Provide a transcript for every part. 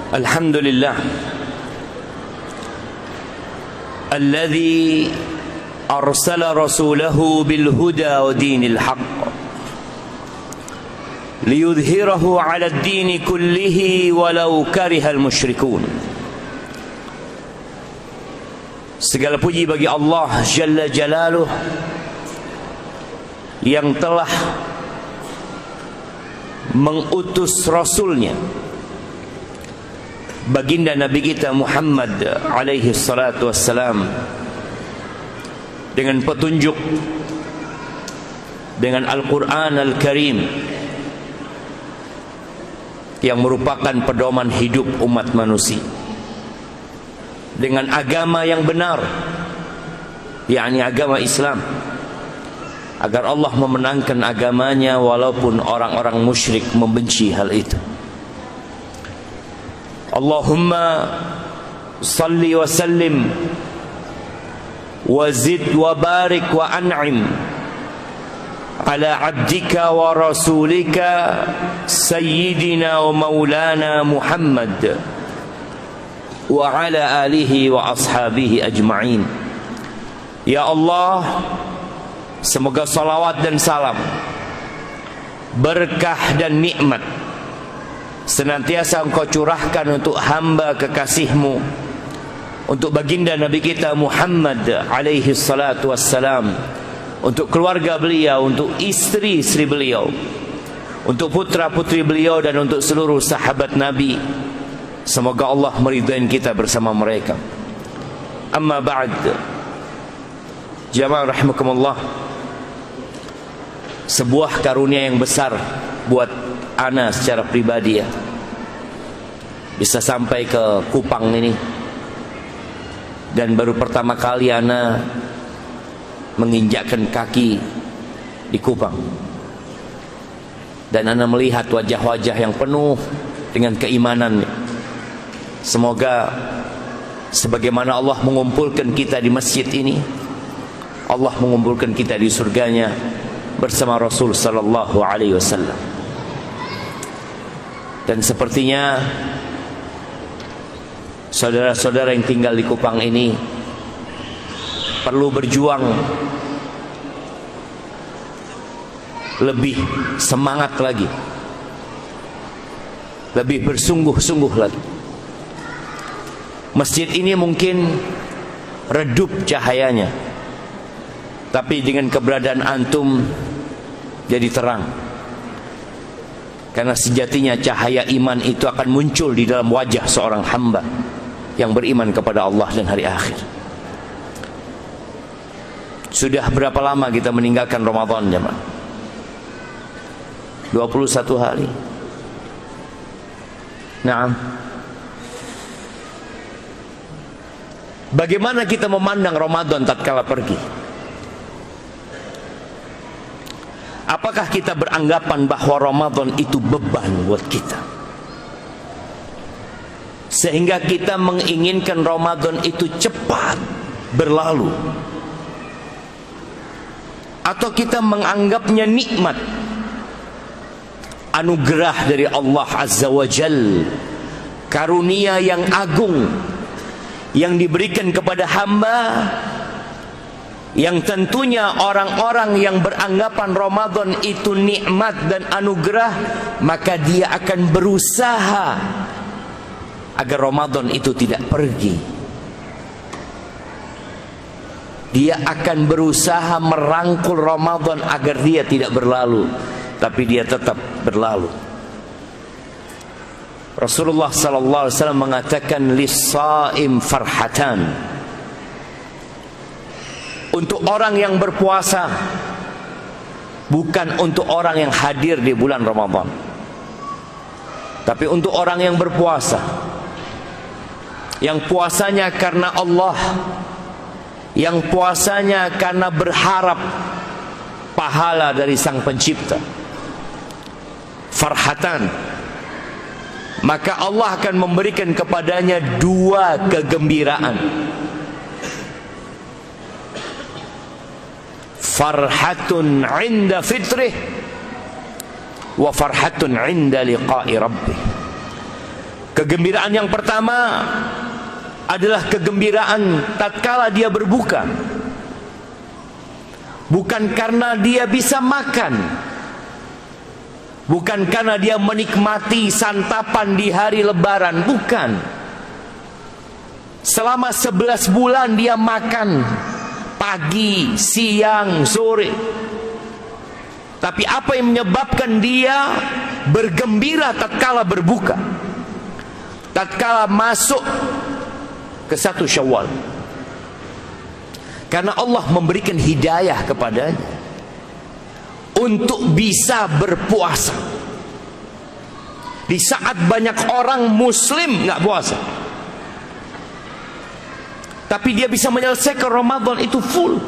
Alhamdulillah alladzi arsala rasulahu bil huda wa dinil haqq liyudhhirahu 'ala ad-din kullihi walau karihal musyrikun. Segala puji bagi Allah Jalla Jalaluh yang telah mengutus Rasulnya baginda Nabi kita Muhammad alaihi salatu wassalam dengan petunjuk, dengan Al-Quran Al-Karim yang merupakan pedoman hidup umat manusia, dengan agama yang benar, yakni agama Islam, agar Allah memenangkan agamanya walaupun orang-orang musyrik membenci hal itu. Allahumma salli wa sallim wa zid wa barik wa an'im ala abdika wa rasulika sayyidina wa maulana Muhammad wa ala alihi wa ashabihi ajma'in. Ya Allah, semoga salawat dan salam, berkah dan nikmat senantiasa Engkau curahkan untuk hamba kekasih-Mu, untuk baginda Nabi kita Muhammad alaihi salatu wassalam, untuk keluarga beliau, untuk istri-istri beliau, untuk putra-putri beliau, dan untuk seluruh sahabat Nabi. Semoga Allah meridai kita bersama mereka. Amma ba'd, jamaah rahimakumullah, sebuah karunia yang besar buat ana secara pribadi, ya, bisa sampai ke Kupang ini. Dan baru pertama kali ana menginjakkan kaki di Kupang, dan ana melihat wajah-wajah yang penuh dengan keimanan. Semoga sebagaimana Allah mengumpulkan kita di masjid ini, Allah mengumpulkan kita di surganya bersama Rasul sallallahu alaihi wasallam. Dan sepertinya saudara-saudara yang tinggal di Kupang ini perlu berjuang lebih semangat lagi, lebih bersungguh-sungguh lagi. Masjid ini mungkin redup cahayanya, tapi dengan keberadaan antum jadi terang. Karena sejatinya cahaya iman itu akan muncul di dalam wajah seorang hamba yang beriman kepada Allah dan hari akhir. Sudah berapa lama kita meninggalkan Ramadan, jemaah? 21 hari. Naam. Bagaimana kita memandang Ramadan tatkala pergi? Apakah kita beranggapan bahwa Ramadan itu beban buat kita, sehingga kita menginginkan Ramadan itu cepat berlalu? Atau kita menganggapnya nikmat, anugerah dari Allah Azza wa Jal, karunia yang agung yang diberikan kepada hamba, yang tentunya orang-orang yang beranggapan Ramadan itu nikmat dan anugerah, maka dia akan berusaha agar Ramadan itu tidak pergi. Dia akan berusaha merangkul Ramadan agar dia tidak berlalu, tapi dia tetap berlalu. Rasulullah sallallahu alaihi wasallam mengatakan, lis-shaim farhatan. Untuk orang yang berpuasa, bukan untuk orang yang hadir di bulan Ramadan, tapi untuk orang yang berpuasa, yang puasanya karena Allah, yang puasanya karena berharap pahala dari Sang Pencipta. Farhatan, maka Allah akan memberikan kepadanya dua kegembiraan. Farhatun 'inda fitrih wa farhatun 'inda liqa'i rabbih. Kegembiraan yang pertama adalah kegembiraan tatkala dia berbuka. Bukan karena dia bisa makan, bukan karena dia menikmati santapan di hari lebaran, bukan. Selama 11 bulan dia makan pagi, siang, sore. Tapi apa yang menyebabkan dia bergembira tatkala berbuka, tatkala masuk ke 1 Syawal? Karena Allah memberikan hidayah kepadanya untuk bisa berpuasa di saat banyak orang muslim nggak puasa, tapi dia bisa menyelesaikan Ramadan itu full.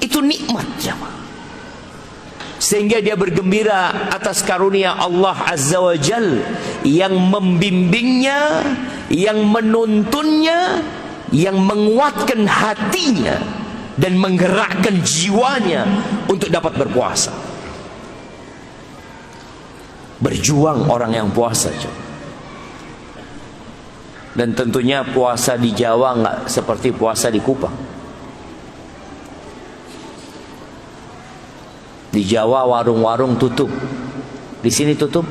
Itu nikmat, jemaah. Sehingga dia bergembira atas karunia Allah Azza wa Jal yang membimbingnya, yang menuntunnya, yang menguatkan hatinya dan menggerakkan jiwanya untuk dapat berpuasa. Berjuang orang yang puasa, dan tentunya puasa di Jawa nggak seperti puasa di Kupang. Di Jawa warung-warung tutup, di sini tutup?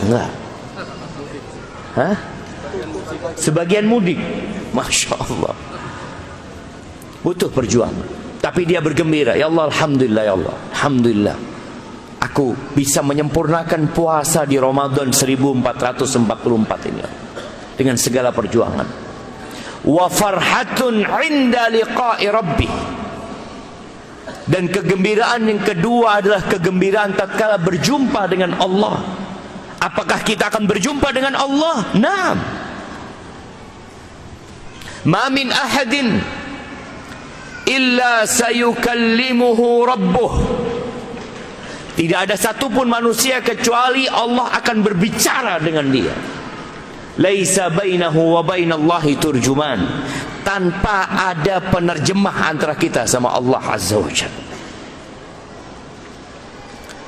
Enggak. Hah? Sebagian mudik, masya Allah. Butuh perjuangan, tapi dia bergembira. Ya Allah, alhamdulillah, ya Allah, alhamdulillah, aku bisa menyempurnakan puasa di Ramadan 1444 ini dengan segala perjuangan. Wa farhatun 'inda liqa'i rabbih. Dan kegembiraan yang kedua adalah kegembiraan tatkala berjumpa dengan Allah. Apakah kita akan berjumpa dengan Allah? Naam. Ma min ahadin illa sayukallimuhu rabbuh. Tidak ada satupun manusia kecuali Allah akan berbicara dengan dia. Laisa bainahu wa bainallahi turjuman. Tanpa ada penerjemah antara kita sama Allah Azza wa Jalla.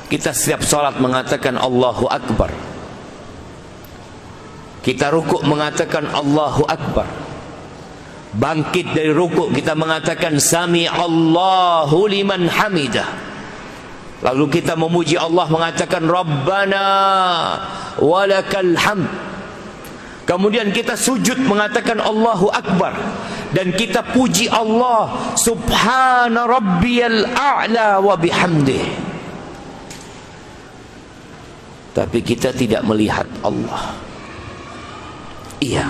Kita setiap salat mengatakan Allahu Akbar. Kita rukuk mengatakan Allahu Akbar. Bangkit dari rukuk kita mengatakan Sami Allahu liman hamidah. Lalu kita memuji Allah mengatakan Rabbana walakal hamd. Kemudian kita sujud mengatakan Allahu Akbar. Dan kita puji Allah Subhana Rabbiyal A'la wa bihamdih. Tapi kita tidak melihat Allah. Iya,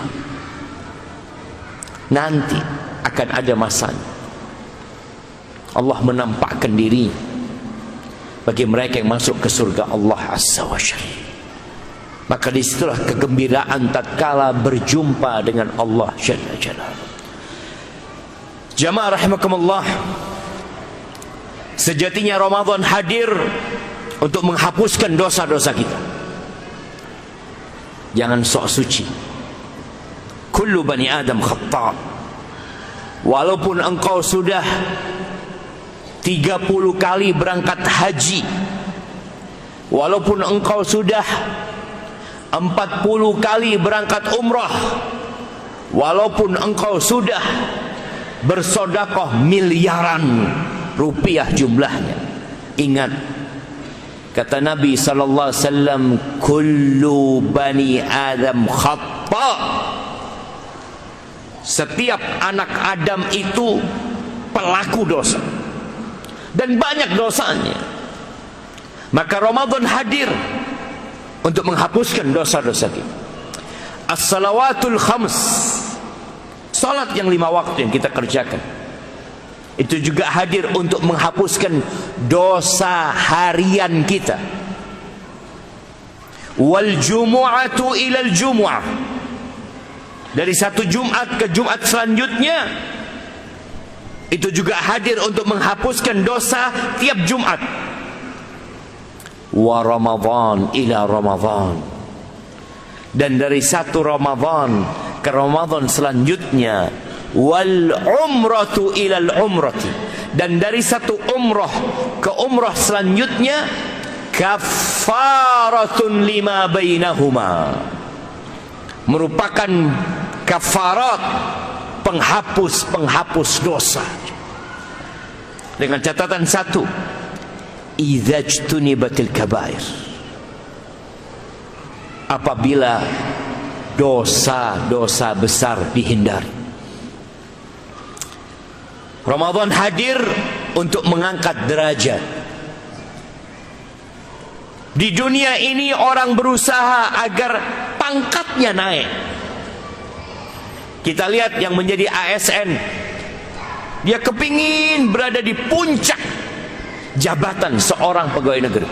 nanti akan ada masanya Allah menampakkan diri bagi mereka yang masuk ke surga Allah Azza wa Jalla. Maka disitulah kegembiraan tatkala berjumpa dengan Allah Jalla Jalla. Jamaah rahimakumullah, sejatinya Ramadan hadir untuk menghapuskan dosa-dosa kita. Jangan sok suci. Kullu bani Adam khata'. Walaupun engkau sudah 30 kali berangkat haji, walaupun engkau sudah 40 kali berangkat umrah, walaupun engkau sudah bersodakoh miliaran rupiah jumlahnya, ingat kata Nabi sallallahu alaihi wasallam, kullu bani Adam khata'. Setiap anak Adam itu pelaku dosa dan banyak dosanya. Maka Ramadan hadir untuk menghapuskan dosa-dosa kita. As-salawatul khams, salat yang 5 waktu yang kita kerjakan, itu juga hadir untuk menghapuskan dosa harian kita. Wal jumu'atu ilal jumu'ah, dari satu Jumat ke Jumat selanjutnya, itu juga hadir untuk menghapuskan dosa tiap Jumat. Wa Ramadan ila Ramadan, dan dari satu Ramadan ke Ramadan selanjutnya. Wal umratu ilal umrati, dan dari satu umrah ke umrah selanjutnya. Kafaratun lima bainahuma, merupakan kafarat, penghapus dosa. Dengan catatan satu, idza jtunibatil kabair, apabila dosa-dosa besar dihindari. Ramadan hadir untuk mengangkat derajat. Di dunia ini orang berusaha agar pangkatnya naik. Kita lihat yang menjadi ASN, dia kepingin berada di puncak jabatan seorang pegawai negeri.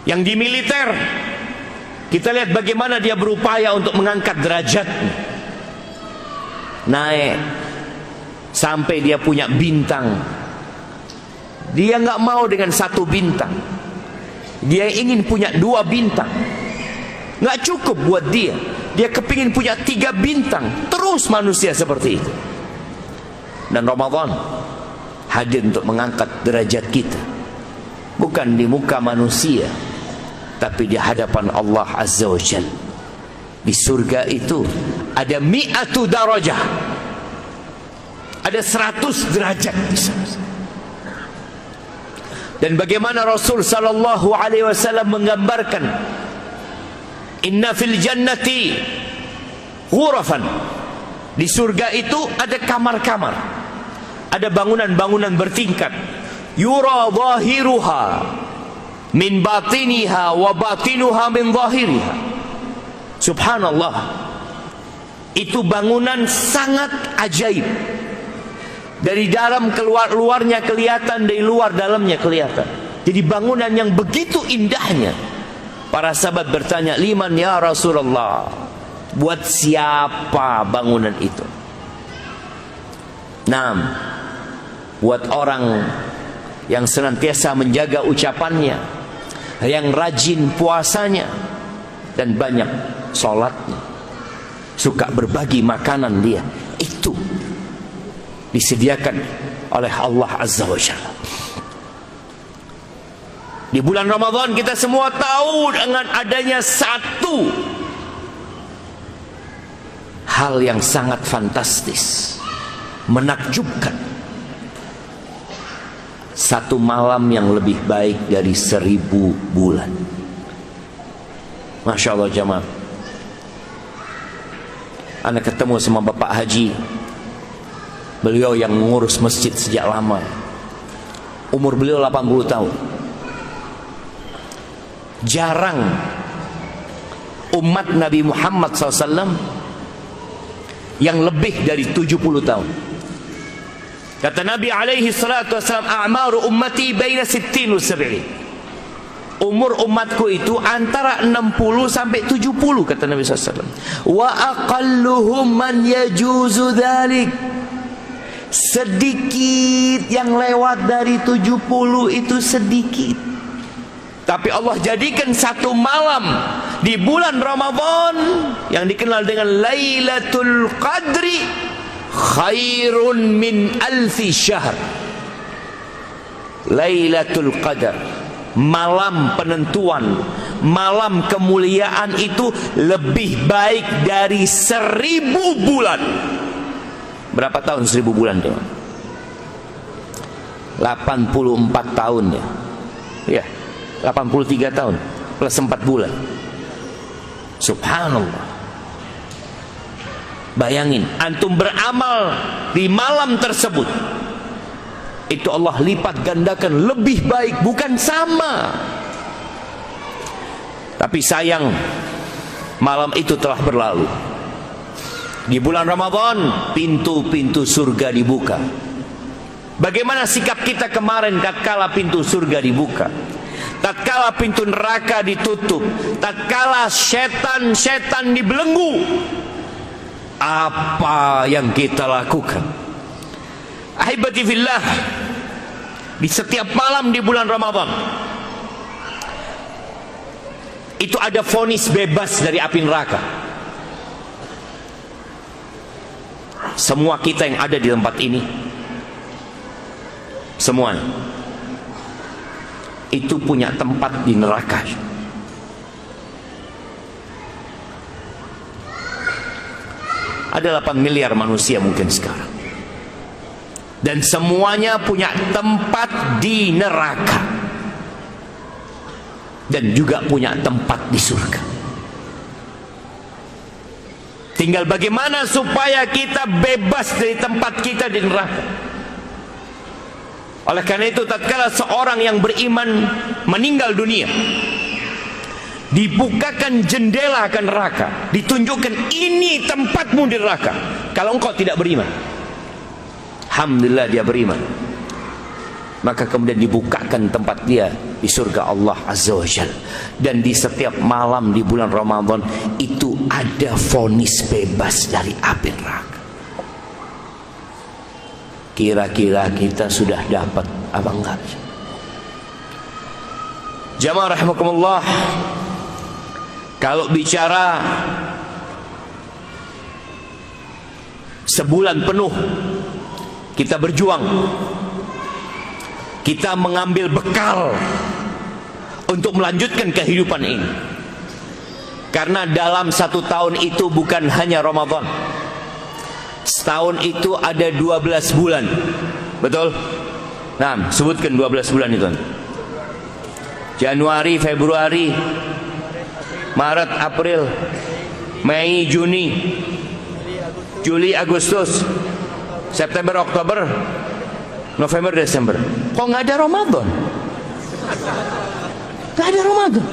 Yang di militer, kita lihat bagaimana dia berupaya untuk mengangkat derajatnya, naik sampai dia punya bintang. Dia nggak mau dengan satu bintang, dia ingin punya 2 bintang. Nggak cukup buat dia, dia kepingin punya 3 bintang. Terus manusia seperti itu. Dan Ramadan hadir untuk mengangkat derajat kita, bukan di muka manusia, tapi di hadapan Allah Azza wa Jalla. Di surga itu ada 100 darajah, ada 100 derajat di sana. Dan bagaimana Rasul sallallahu alaihi wasallam menggambarkan, inna fil jannati ghurafan, di surga itu ada kamar-kamar, ada bangunan-bangunan bertingkat, yura zahiruha min batiniha wa batinuha min zahiriha. Subhanallah, itu bangunan sangat ajaib. Dari dalam keluar, luarnya kelihatan, dari luar dalamnya kelihatan. Jadi bangunan yang begitu indahnya. Para sahabat bertanya, liman ya Rasulullah, buat siapa bangunan itu? Nah, buat orang yang senantiasa menjaga ucapannya, yang rajin puasanya, dan banyak sholatnya, suka berbagi makanan dia. Itu disediakan oleh Allah Azza wa Jalla. Di bulan Ramadan kita semua tahu dengan adanya satu hal yang sangat fantastis, menakjubkan. Satu malam yang lebih baik dari 1000 bulan. Masya Allah jamaah. Anda ketemu sama Bapak Haji, beliau yang mengurus masjid sejak lama. Umur beliau 80 tahun. Jarang umat Nabi Muhammad SAW yang lebih dari 70 tahun. Kata Nabi alaihi salatu wassalam, a'maru ummati baina 60 wa 70. Umur umatku itu antara 60 sampai 70, kata Nabi SAW. Wa aqalluhum man yajuzu dhalik. Sedikit yang lewat dari 70 itu sedikit. Tapi Allah jadikan satu malam di bulan Ramadan yang dikenal dengan Lailatul Qadri khairun min alfi syahr. Lailatul Qadar, malam penentuan, malam kemuliaan itu lebih baik dari 1000 bulan. Berapa tahun 1000 bulan teman? 84 tahun ya. Ya, 83 tahun plus 4 bulan. Subhanallah. Bayangin, antum beramal di malam tersebut, itu Allah lipat gandakan lebih baik, bukan sama. Tapi sayang, malam itu telah berlalu. Di bulan Ramadan pintu-pintu surga dibuka. Bagaimana sikap kita kemarin tatkala pintu surga dibuka? Tatkala pintu neraka ditutup, tatkala setan-setan dibelenggu, apa yang kita lakukan? Ahibati fillah, di setiap malam di bulan Ramadan itu ada vonis bebas dari api neraka. Semua kita yang ada di tempat ini, semuanya itu punya tempat di neraka. Ada 8 miliar manusia mungkin sekarang. Dan semuanya punya tempat di neraka. Dan juga punya tempat di surga. Tinggal bagaimana supaya kita bebas dari tempat kita di neraka. Oleh karena itu, tatkala seorang yang beriman meninggal dunia, dibukakan jendela ke neraka, ditunjukkan ini tempatmu di neraka. Kalau engkau tidak beriman, alhamdulillah dia beriman, maka kemudian dibukakan tempat dia di surga Allah Azza wa Jalla. Dan di setiap malam di bulan Ramadan itu ada vonis bebas dari api neraka. Kira-kira kita sudah dapat apa enggak? Jamaah rahimakumullah, kalau bicara sebulan penuh kita berjuang, kita mengambil bekal untuk melanjutkan kehidupan ini. Karena dalam 1 tahun itu bukan hanya Ramadan. Setahun itu ada 12 bulan. Betul? Nah, sebutkan 12 bulan itu. Januari, Februari, Maret, April, Mei, Juni, Juli, Agustus, September, Oktober, November, Desember. Kok nggak ada Ramadan? Nggak ada Ramadan.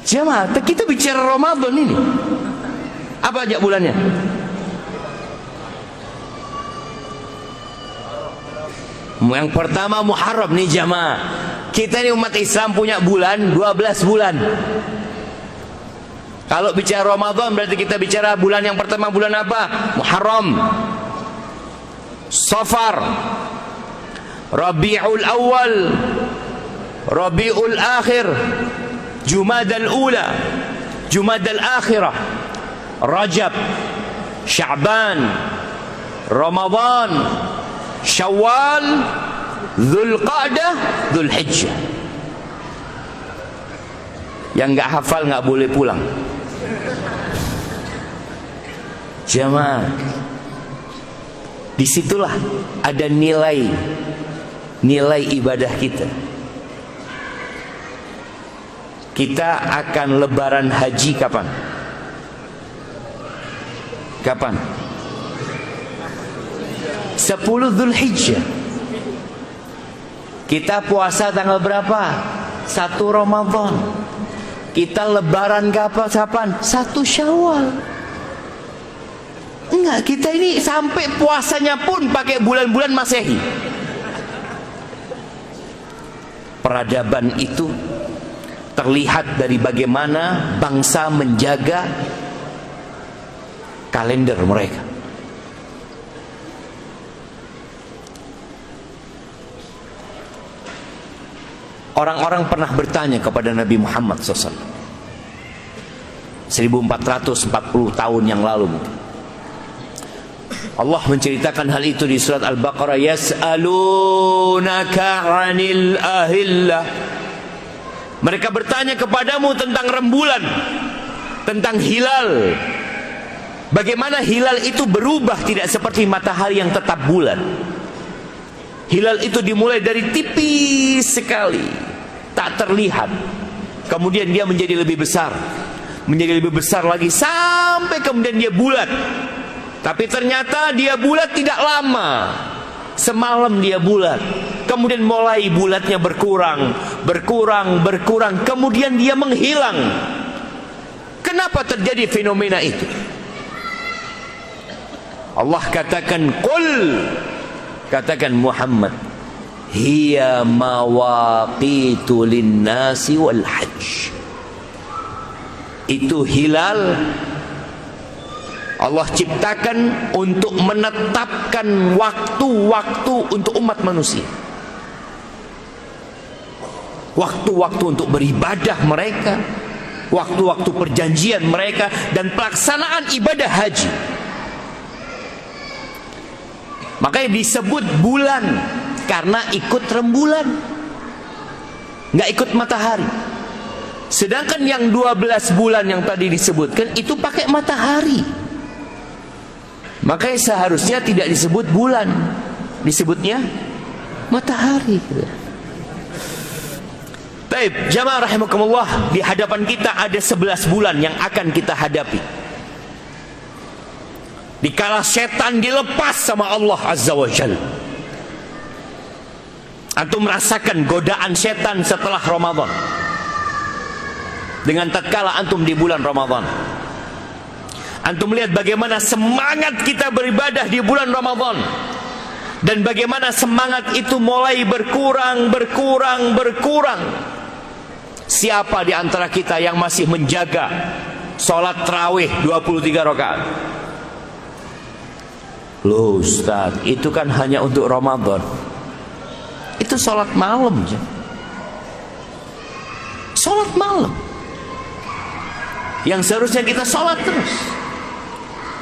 Jemaah, kita bicara Ramadan ini. Apa aja bulannya? Yang pertama Muharram nih jamaah. Kita ini umat Islam punya bulan 12 bulan. Kalau bicara Ramadan berarti kita bicara bulan yang pertama, bulan apa? Muharram, Safar, Rabiul Awal, Rabiul Akhir, Jumadal Ula, Jumadal Akhirah, Rajab, Sya'ban, Ramadan, Syawal, Dzulqa'dah, Dzulhijjah. Yang nggak hafal nggak boleh pulang. Jamaah, disitulah ada nilai ibadah kita. Kita akan lebaran haji kapan? Kapan? 10 Dzulhijjah. Kita puasa tanggal berapa? 1 Ramadan. Kita lebaran kapan? 1 Syawal. Enggak, kita ini sampai puasanya pun pakai bulan-bulan Masehi. Peradaban itu terlihat dari bagaimana bangsa menjaga kalender mereka. Orang-orang pernah bertanya kepada Nabi Muhammad SAW 1440 tahun yang lalu. Allah menceritakan hal itu di surat Al-Baqarah. Yas'alunaka 'anil ahillah. Mereka bertanya kepadamu tentang rembulan, tentang hilal. Bagaimana hilal itu berubah tidak seperti matahari yang tetap bulat. Hilal itu dimulai dari tipis sekali, tak terlihat. Kemudian dia menjadi lebih besar, menjadi lebih besar lagi, sampai kemudian dia bulat. Tapi ternyata dia bulat tidak lama. Semalam dia bulat, kemudian mulai bulatnya berkurang, kemudian dia menghilang. Kenapa terjadi fenomena itu? Allah katakan, qul, katakan Muhammad, hiya mawaqitu linnasi wal hajj. Itu hilal Allah ciptakan untuk menetapkan waktu-waktu untuk umat manusia, waktu-waktu untuk beribadah mereka, waktu-waktu perjanjian mereka, dan pelaksanaan ibadah haji. Makanya disebut bulan, karena ikut rembulan, nggak ikut matahari. Sedangkan yang 12 bulan yang tadi disebutkan itu pakai matahari. Makanya seharusnya tidak disebut bulan, disebutnya matahari. Baik, jamaah rahimakumullah, di hadapan kita ada 11 bulan yang akan kita hadapi. Dikala setan dilepas sama Allah Azza wa Jalla. Antum merasakan godaan setan setelah Ramadan. Dengan tatkala antum di bulan Ramadan, antum lihat bagaimana semangat kita beribadah di bulan Ramadan, dan bagaimana semangat itu mulai berkurang. Siapa di antara kita yang masih menjaga sholat tarawih 23 rakaat? Loh Ustaz, itu kan hanya untuk Ramadan. Itu sholat malam. Sholat malam yang seharusnya kita sholat terus.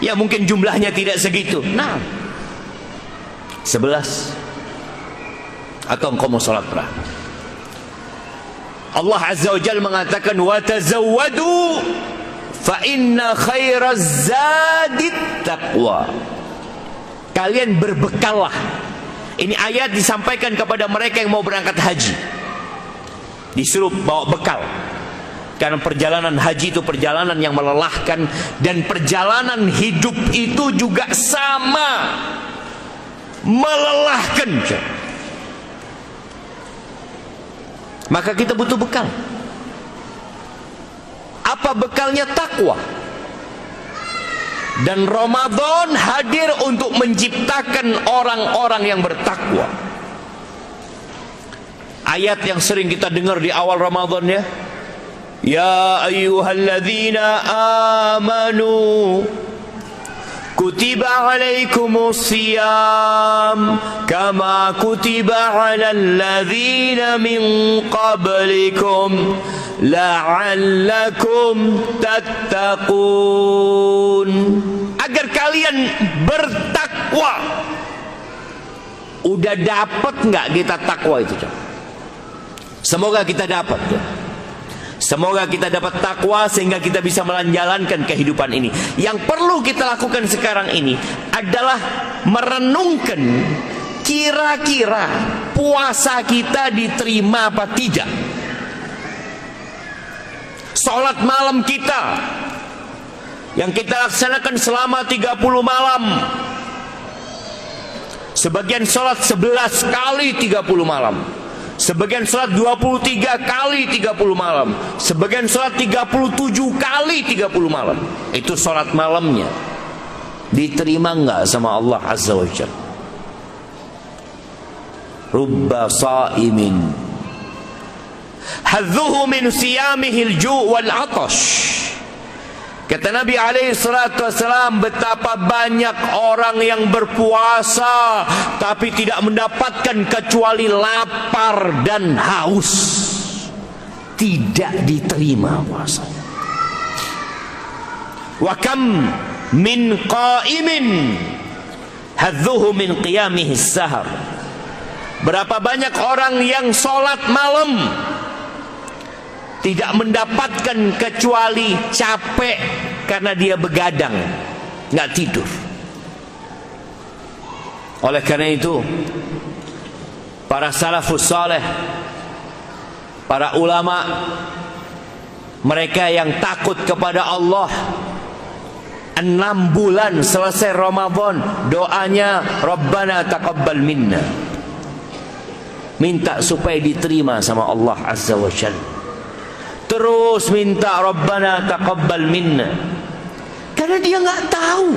Ya mungkin jumlahnya tidak segitu. Nah, 11. Atau engkau mau sholat berapa? Allah Azza wa Jalla mengatakan, wa tazawwadu fa inna khairaz zadit taqwa. Kalian berbekallah. Ini ayat disampaikan kepada mereka yang mau berangkat haji. Disuruh bawa bekal. Karena perjalanan haji itu perjalanan yang melelahkan, dan perjalanan hidup itu juga sama melelahkan. Maka kita butuh bekal. Apa bekalnya? Takwa. Dan Ramadan hadir untuk menciptakan orang-orang yang bertakwa. Ayat yang sering kita dengar di awal Ramadan, ya, ya ayyuhalladzina amanu kutiba alaikumus siyam kama kutiba alal ladzina min qablikum la'allakum tattaqun. Agar kalian bertakwa. Udah dapat nggak kita takwa itu? Semoga kita dapat. Semoga kita dapat takwa sehingga kita bisa menjalankan kehidupan ini. Yang perlu kita lakukan sekarang ini adalah merenungkan kira-kira puasa kita diterima apa tidak. Salat malam kita yang kita laksanakan selama 30 malam. Sebagian salat 11 kali 30 malam. Sebagian salat 23 kali 30 malam. Sebagian salat 37 kali 30 malam. Itu salat malamnya. Diterima enggak sama Allah Azza wa Jalla? Rubba sa'imin hadzuhu min siyamihil ju' wal 'atash. Kata Nabi alaihi salatu wassalam, betapa banyak orang yang berpuasa tapi tidak mendapatkan kecuali lapar dan haus. Tidak diterima puasanya. Wa kam min qa'imin hadzuhu min qiyamihi sahar. Berapa banyak orang yang sholat malam tidak mendapatkan kecuali capek karena dia begadang, nggak tidur. Oleh karena itu, para salafus saleh, para ulama, mereka yang takut kepada Allah, 6 bulan selesai Ramadan, doanya Rabbana taqabbal minna. Minta supaya diterima sama Allah Azza wa Jalla. Terus minta Rabbana taqabbal minna. Karena dia nggak tahu.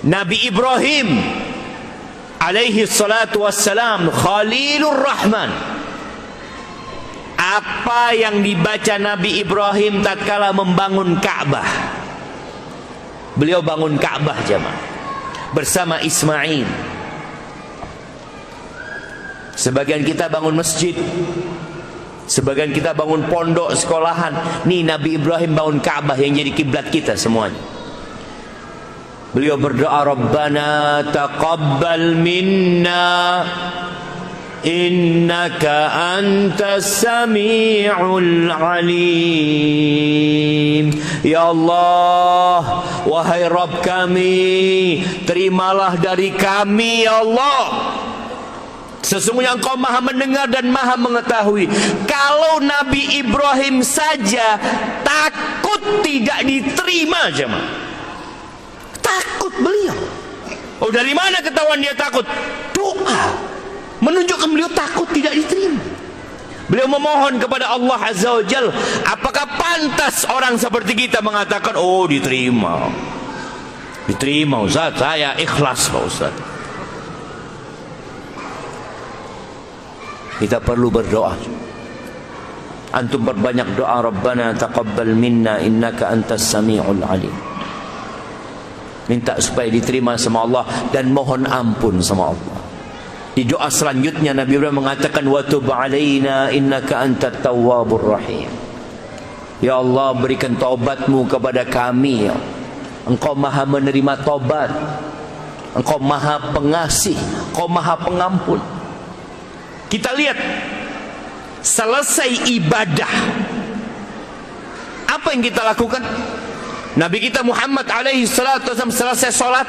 Nabi Ibrahim alaihi salatu wassalam, Khalilur Rahman, apa yang dibaca Nabi Ibrahim tatkala membangun Ka'bah? Beliau bangun Ka'bah jemaah bersama Ismail. Sebagian kita bangun masjid, sebagian kita bangun pondok sekolahan. Nih Nabi Ibrahim bangun Ka'bah yang jadi kiblat kita semuanya. Beliau berdoa, Rabbana taqabbal minna innaka antas sami'ul alim. Ya Allah, wahai Rabb kami, terimalah dari kami ya Allah. Sesungguhnya Engkau maha mendengar dan maha mengetahui. Kalau Nabi Ibrahim saja takut tidak diterima jemaah. Takut beliau. Oh, dari mana ketahuan dia takut? Doa menunjukkan beliau takut tidak diterima. Beliau memohon kepada Allah Azza wa Jalla. Apakah pantas orang seperti kita mengatakan, oh diterima? Diterima Ustaz, saya ikhlas Pak Ustaz. Kita perlu berdoa. Antum perbanyak doa, Rabbana taqabbal minna innaka antas sami'ul alim. Minta supaya diterima sama Allah dan mohon ampun sama Allah. Di doa selanjutnya Nabi Ibrahim mengatakan, wa tub alaina innaka antat tawwabur rahim. Ya Allah, berikan taubatmu kepada kami. Engkau maha menerima taubat, Engkau maha pengasih, Engkau maha pengampun. Kita lihat, selesai ibadah, apa yang kita lakukan? Nabi kita Muhammad alaihi salatu wasallam selesai sholat,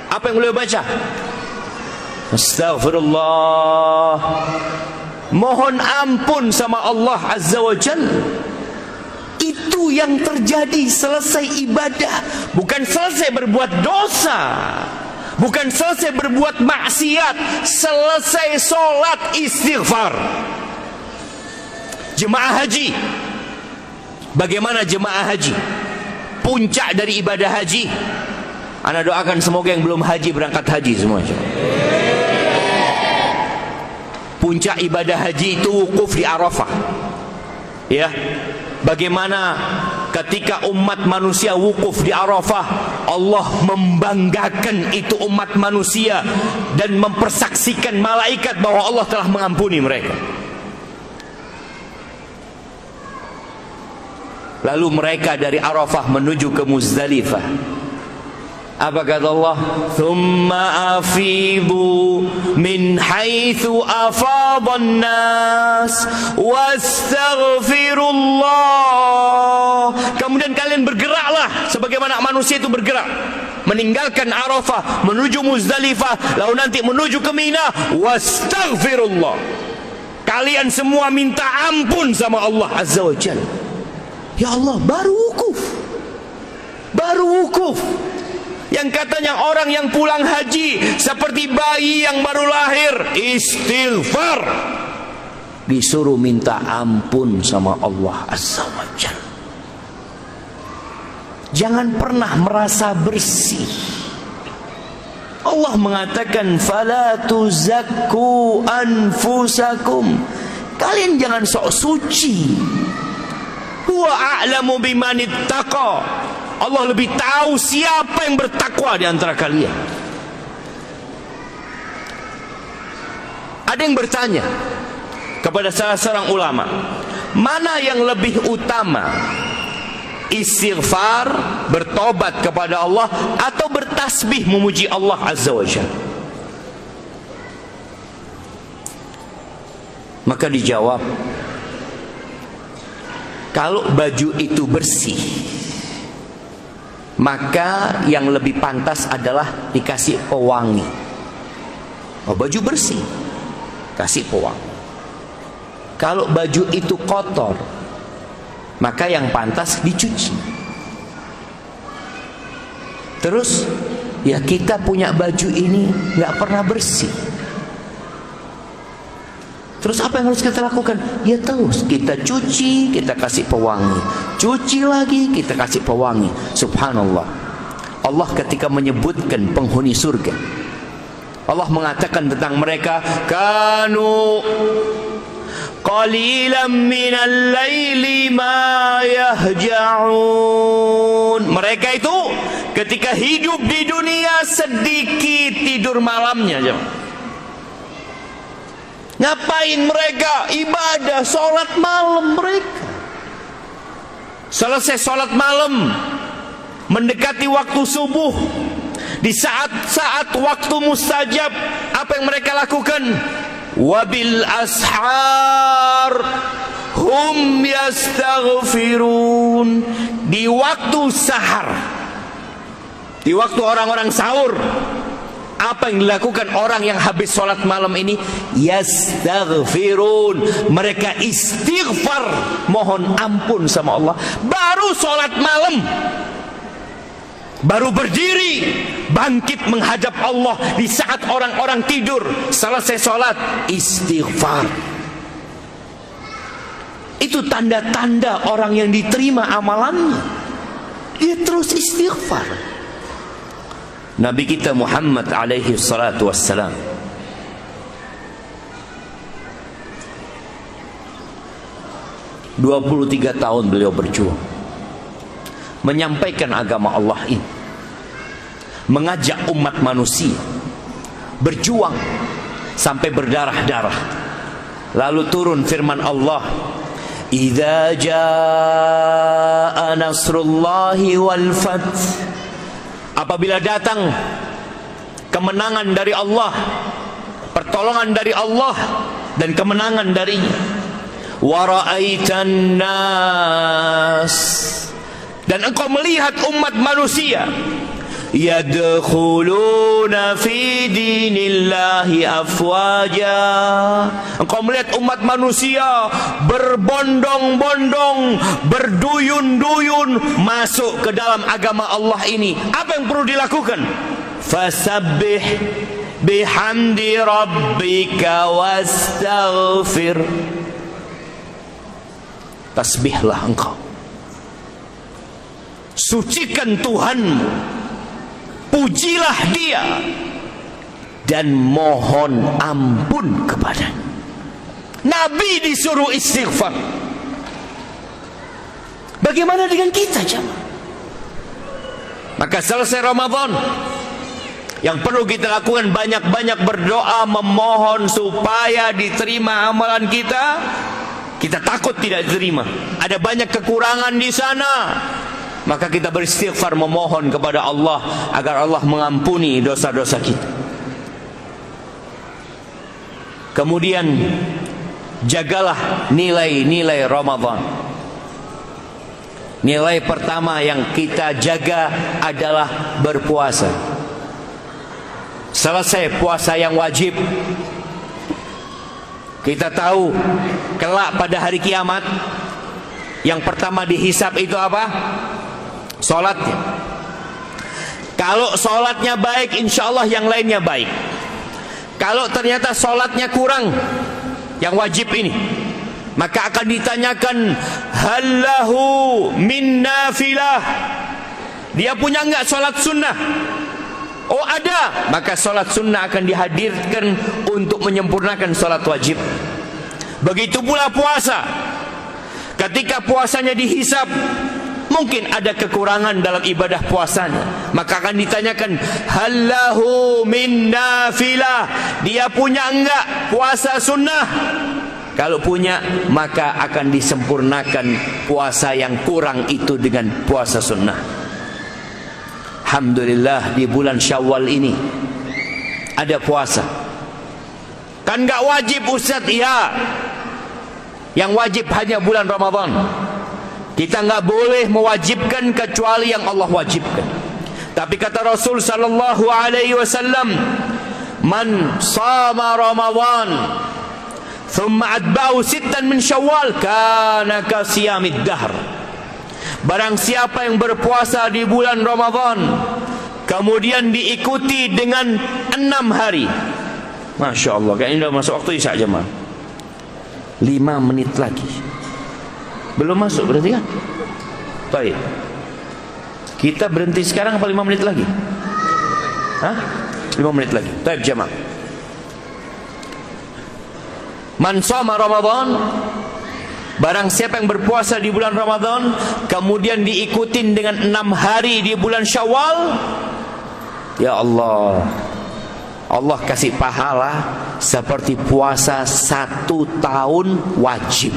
apa yang beliau baca? Astaghfirullah, mohon ampun sama Allah Azza wa Jalla. Itu yang terjadi selesai ibadah, bukan selesai berbuat dosa, bukan selesai berbuat maksiat, selesai sholat istighfar. Jemaah haji, bagaimana jemaah haji? Puncak dari ibadah haji, ana doakan semoga yang belum haji berangkat haji semua. Puncak ibadah haji itu wukuf di Arafah. Ya, bagaimana ketika umat manusia wukuf di Arafah, Allah membanggakan itu umat manusia dan mempersaksikan malaikat bahwa Allah telah mengampuni mereka. Lalu mereka dari Arafah menuju ke Muzdalifah. Apa kata Allah? Thumma afidu min haitsu afadan nas wastaghfirullah. Kemudian kalian bergeraklah sebagaimana manusia itu bergerak, meninggalkan Arafah menuju Muzdalifah, lalu nanti menuju ke Mina. Wastaghfirullah, kalian semua minta ampun sama Allah Azza wa Jalla. Ya Allah, baru wukuf, baru wukuf. Yang katanya orang yang pulang haji seperti bayi yang baru lahir, istighfar, disuruh minta ampun sama Allah Azza wa Jalla. Jangan pernah merasa bersih. Allah mengatakan, fala tuzakku anfusakum, kalian jangan sok suci. Huwa a'lamu bimanittaqa, Allah lebih tahu siapa yang bertakwa di antara kalian. Ada yang bertanya kepada salah seorang ulama, mana yang lebih utama, istighfar, bertobat kepada Allah, atau bertasbih memuji Allah Azza wa Jalla? Maka dijawab, kalau baju itu bersih, maka yang lebih pantas adalah dikasih pewangi. Oh, baju bersih, kasih pewangi. Kalau baju itu kotor, maka yang pantas dicuci. Terus, ya kita punya baju ini nggak pernah bersih. Terus apa yang harus kita lakukan? Ya terus kita cuci, kita kasih pewangi, cuci lagi, kita kasih pewangi. Subhanallah, Allah ketika menyebutkan penghuni surga, Allah mengatakan tentang mereka, kanu qalilan minal laili ma yahja'un. Mereka itu ketika hidup di dunia sedikit tidur malamnya. Ngapain mereka? Ibadah, sholat malam mereka. Selesai sholat malam, mendekati waktu subuh, di saat-saat waktu mustajab, apa yang mereka lakukan? wabil ashar hum yastaghfirun. Di waktu sahar, di waktu orang-orang sahur, apa yang dilakukan orang yang habis sholat malam ini? Yastaghfirun. Mereka istighfar, mohon ampun sama Allah. Baru sholat malam, baru berdiri, bangkit menghadap Allah di saat orang-orang tidur. Selesai sholat, istighfar. Itu tanda-tanda orang yang diterima amalannya. Dia terus istighfar. Nabi kita Muhammad alaihi salatu wassalam, (23 tahun beliau berjuang menyampaikan agama Allah ini, mengajak umat manusia, berjuang sampai berdarah-darah. Lalu turun firman Allah, "Idza jaa nasrullahi wal fath." Apabila datang kemenangan dari Allah, pertolongan dari Allah dan kemenangan darinya. Wa ra'aitan nas, dan engkau melihat umat manusia yadkhuluna fi dinillahi afwaja. Engkau melihat umat manusia berbondong-bondong, berduyun-duyun masuk ke dalam agama Allah ini. Apa yang perlu dilakukan? Fasabbih bihamdi rabbika wastaghfir. Tasbihlah engkau, sucikan Tuhanmu, pujilah Dia, dan mohon ampun kepadanya. Nabi disuruh istighfar. Bagaimana dengan kita, jemaah? Maka selesai Ramadan, yang perlu kita lakukan banyak-banyak berdoa, memohon supaya diterima amalan kita. Kita takut tidak diterima, ada banyak kekurangan di sana. Maka kita beristighfar, memohon kepada Allah agar Allah mengampuni dosa-dosa kita. Kemudian jagalah nilai-nilai Ramadan. Nilai pertama yang kita jaga adalah berpuasa. Selesai puasa yang wajib, kita tahu kelak pada hari kiamat yang pertama dihisab itu apa? Salatnya. Kalau salatnya baik, insya Allah yang lainnya baik. Kalau ternyata salatnya kurang, yang wajib ini, maka akan ditanyakan, hallahu min nafilah. Dia punya enggak salat sunnah? Oh ada, maka salat sunnah akan dihadirkan untuk menyempurnakan salat wajib. Begitu pula puasa. Ketika puasanya dihisab, mungkin ada kekurangan dalam ibadah puasanya, maka akan ditanyakan, hallahu min nafilah. Dia punya enggak puasa sunnah? Kalau punya, maka akan disempurnakan puasa yang kurang itu dengan puasa sunnah. Alhamdulillah di bulan Syawal ini ada puasa. Kan enggak wajib, Ustaz? Ya, yang wajib hanya bulan Ramadan. Kita enggak boleh mewajibkan kecuali yang Allah wajibkan. Tapi kata Rasul sallallahu alaihi wasallam, man shama Ramadan thumma atba'u sittan min Syawal kana ka siyamid dahr. Barang siapa yang berpuasa di bulan Ramadan kemudian diikuti dengan 6 hari. Masya Allah, kayaknya sudah masuk waktu isya jemaah. 5 menit lagi. Belum masuk berarti kan? Baik. Kita berhenti sekarang apa 5 menit lagi? Hah? 5 menit lagi. Baik jemaah. Man shoma Ramadan, barang siapa yang berpuasa di bulan Ramadan kemudian diikutin dengan 6 hari di bulan Syawal, ya Allah, Allah kasih pahala seperti puasa 1 tahun wajib.